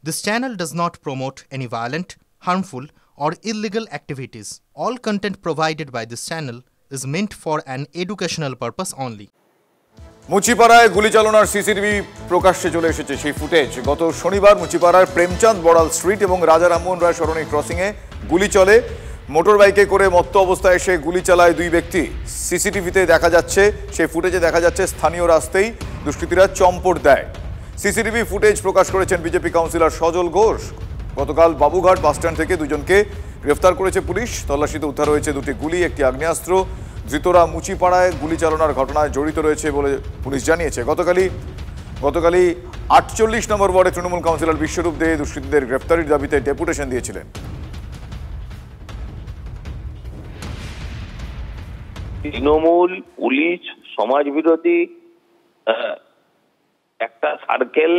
This channel does not promote any violent, harmful, or illegal activities. All content provided by this channel is meant for an educational purpose only. মুচিপাড়ায় গুলি চালনার CCTV প্রকাশ্যে চলে এসেছে সেই footage. গত শনিবার মুচিপাড়ার Premchand Boral street এবং রাজা রামমোহন রায় সরণি ক্রসিংয়ে গুলি চলে। মোটর বাইকে করে মত্ত অবস্থায় এসে গুলি চালায় দুই ব্যক্তি। সিসিটিভিতে দেখা যাচ্ছে, সেই ফুটেজে দেখা যাচ্ছে স্থানীয় রাস্তায় দুষ্কৃতীরা চম্পট দেয়। সিসিটিভি ফুটেজ প্রকাশ করেছেন বিজেপি কাউন্সিলর সজল ঘোষ। গতকাল বাবুঘাট বাসস্ট্যান্ড থেকে দুজনকে গ্রেফতার করেছে পুলিশ। তল্লাশিতে উদ্ধার হয়েছে দুটি গুলি, একটি আগ্নেয়াস্ত্র। ধৃতরা মুচিপাড়ায় গুলি চালনার ঘটনায় জড়িত রয়েছে বলে পুলিশ জানিয়েছে। গতকালই ৪৮ নম্বর ওয়ার্ডে তৃণমূল কাউন্সিলর বিশ্বরূপ দে দুষ্কৃতীদের গ্রেফতারির দাবিতে ডেপুটেশন দিয়েছিলেন। তৃণমূল, পুলিশ, সমাজ বিরোধী একটা সার্কেল,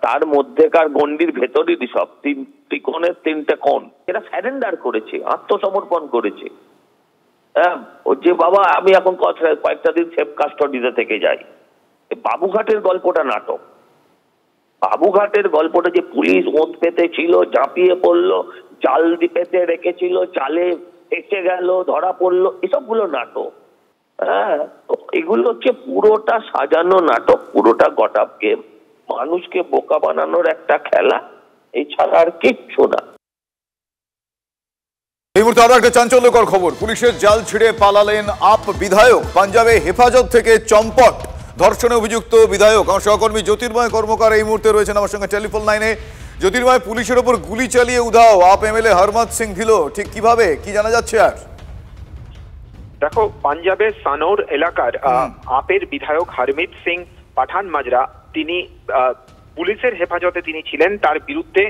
তার মধ্যেকার গণ্ডির ভেতরই সব তিনটি কোণের তিনটে কোণ। এরা স্যারেন্ডার করেছে, আত্মসমর্পণ করেছে। যে বাবা আমি এখন কয়েকটা দিন সেফ কাস্টডিতে থেকে যাই। বাবুঘাটের গল্পটা নাটক। বাবুঘাটের গল্পটা যে পুলিশ ওঁত পেতে ছিল, ঝাঁপিয়ে পড়লো, জাল পেতে রেখেছিল, জালে এসে গেল, ধরা পড়লো, এসবগুলো নাটক। এগুলো হচ্ছে পুরোটা সাজানো নাটক, পুরোটা গট-আপ গেম, মানুষকে বোকা বানানোর একটা খেলা, এছাড়া আর কিচ্ছু না। এই মুহূর্তে আরো একটা চাঞ্চল্যকর খবর। পুলিশের জাল ছিঁড়ে পালালেন আপ বিধায়ক। পাঞ্জাবে হেফাজত থেকে চম্পট। ধর্ষণে অভিযুক্ত বিধায়ক আমার সহকর্মী জ্যোতির্ময় কর্মকার এই মুহূর্তে রয়েছেন আমার সঙ্গে টেলিফোন লাইনে। জ্যোতির্ময়, পুলিশের ওপর গুলি চালিয়ে উধাও আপ এমএলএ হরমত সিং ধিলো, ঠিক কিভাবে, কি জানা যাচ্ছে? আর দেখো, পাঞ্জাবের সানোর এলাকার আপের বিধায়ক হরমিত সিং পাঠান মাজরা, তিনি পুলিশের হেফাজতে তিনি ছিলেন। তার বিরুদ্ধে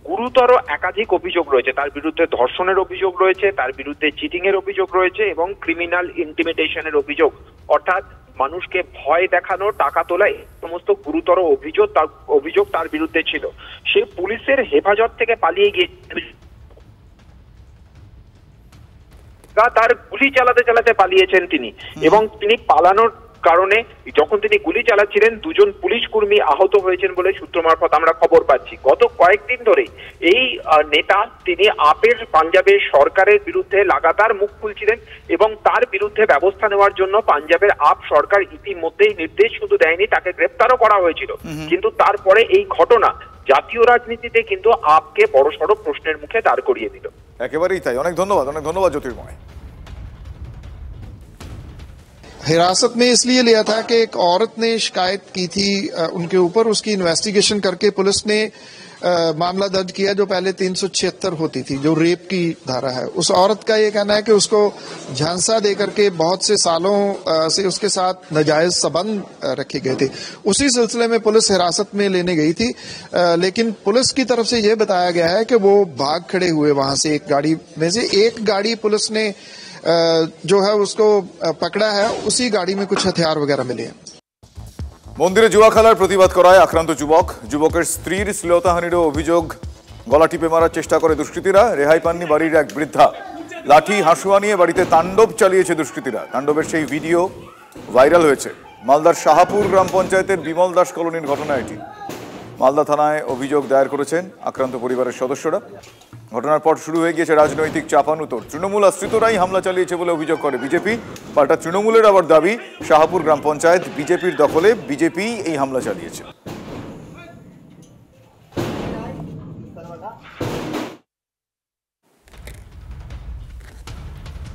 গুরুতর একাধিক অভিযোগ রয়েছে। তার বিরুদ্ধে ধর্ষণের অভিযোগ রয়েছে, তার বিরুদ্ধে চিটিং এর অভিযোগ রয়েছে এবং ক্রিমিনাল ইন্টিমিডেশনের অভিযোগ, অর্থাৎ মানুষকে ভয় দেখানো, টাকা তোলা, এই সমস্ত গুরুতর অভিযোগ তার বিরুদ্ধে ছিল। সে পুলিশের হেফাজত থেকে পালিয়ে গিয়ে তার গুলি চালাতে চালাতে পালিয়েছেন তিনি। এবং তিনি পালানোর কারণে যখন তিনি গুলি চালাচ্ছিলেন দুজন পুলিশ কর্মী আহত হয়েছেন বলে সূত্র মারফত আমরা খবর পাচ্ছি। গত কয়েকদিন ধরে এই নেতা তিনি আপের পাঞ্জাবের সরকারের বিরুদ্ধে লাগাতার মুখ খুলছিলেন এবং তার বিরুদ্ধে ব্যবস্থা নেওয়ার জন্য পাঞ্জাবের আপ সরকার ইতিমধ্যেই নির্দেশ শুধু দেয়নি, তাকে গ্রেফতারও করা হয়েছিল। কিন্তু তারপরে এই ঘটনা জাতীয় রাজনীতিতে কিন্তু আপকে বড়সড় প্রশ্নের মুখে দাঁড় করিয়ে দিল। একেবারেই তাই। অনেক ধন্যবাদ জ্যোতির্ময়। हिरासत में इसलिए लिया था कि एक औरत ने शिकायत की थी उनके ऊपर, उसकी इन्वेस्टिगेशन करके पुलिस ने मामला दर्ज किया जो पहले 376 होती थी, जो रेप की धारा है। उस औरत का ये कहना है कि उसको झांसा देकर के बहुत से सालों से उसके साथ नाजायज संबंध रखे गए थे। उसी सिलसिले में पुलिस हिरासत में लेने गई थी, लेकिन पुलिस की तरफ से ये बताया गया है कि वो भाग खड़े हुए वहां से। एक गाड़ी में से एक गाड़ी पुलिस ने जो है उसको पकड़ा है, उसी गाड़ी में कुछ हथियार वगैरह मिले हैं। মন্দিরে জুয়া খেলার প্রতিবাদ করায় আক্রান্ত যুবকের স্ত্রীর শ্লীলতাহানিরও অভিযোগ। গলা টিপে মারার চেষ্টা করে দুষ্কৃতীরা। রেহাই পাননি বাড়ির এক বৃদ্ধা। লাঠি হাসুয়া নিয়ে বাড়িতে তাণ্ডব চালিয়েছে দুষ্কৃতীরা। তাণ্ডবের সেই ভিডিও ভাইরাল হয়েছে। মালদার শাহাপুর গ্রাম পঞ্চায়েতের বিমল দাস কলোনির ঘটনা এটি। মালদা থানায় অভিযোগ দায়ের করেছেন আক্রান্ত পরিবারের সদস্যরা। ঘটনার পর শুরু হয়ে গিয়েছে রাজনৈতিক চাপানুতোর। তৃণমূল আশ্রিতরাই হামলা চালিয়েছে বলে অভিযোগ করে বিজেপি। পাল্টা তৃণমূলের আবার দাবি শাহাপুর গ্রাম পঞ্চায়েত বিজেপির দখলে, বিজেপি এই হামলা চালিয়েছে।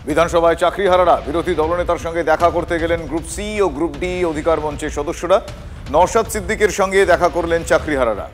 বিধানসভায় চাকরিহারারা বিরোধী দলনেতার সঙ্গে দেখা করতে গেলেন গ্রুপ সি ও গ্রুপ ডি অধিকার মঞ্চের সদস্যরা। নওশাদ সিদ্দিকের সঙ্গে দেখা করলেন চাকরিহারারা।